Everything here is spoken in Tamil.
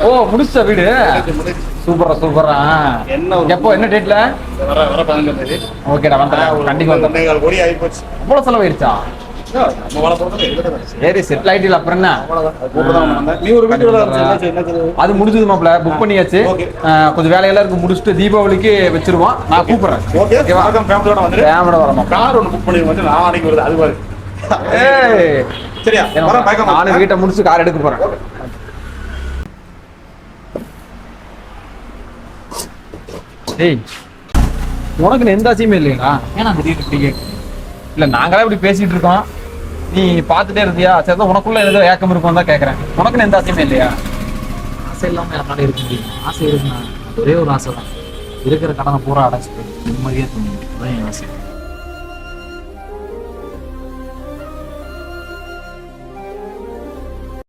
ஓ முடிச்ச வீடு சூப்பரா சூப்பரா. எப்போ என்ன டேட்ல? ஓகேடா வந்துடுறேன் கண்டிப்பா வந்துடுறேன். அவ்வளோ செலவாயிருச்சா? சரி செட்டில் ஆயிட்டு அப்புறம் என்ன அது முடிஞ்சது மாப்பிள்ள புக் பண்ணியாச்சு. கொஞ்சம் வேலையெல்லாம் இருக்கு முடிச்சுட்டு தீபாவளிக்கு வச்சிருவோம். நான் கூப்பிடுறேன். ஃபேமிலியோட வரணும். கார் ஒன்று புக் பண்ணி வந்து நாளைக்கு வருது அது பாரு. சரியா நானும் வீட்டை முடிச்சு கார் எடுக்க போறேன். ஏய் உனக்கு எந்த ஆசையுமே இல்லையா? ஏன்னா திடீர்னு இப்படி கேட்கு. இல்ல நாங்களே இப்படி பேசிட்டு இருக்கோம், நீ பாத்துட்டே இருந்தியா? சரி உனக்குள்ள ஏதோ ஏக்கம் இருக்கும் தான் கேட்கறேன். உனக்குன்னு எந்த ஆசையுமே இல்லையா? ஆசை இல்லாம யாரால இருக்க முடியும்? ஆசை இருக்குண்ணா, ஒரே ஒரு ஆசை தான், இருக்கிற கடனை பூரா அடைச்சிட்டு நிம்மதியா தூங்கணும். அதான் என் ஆசை.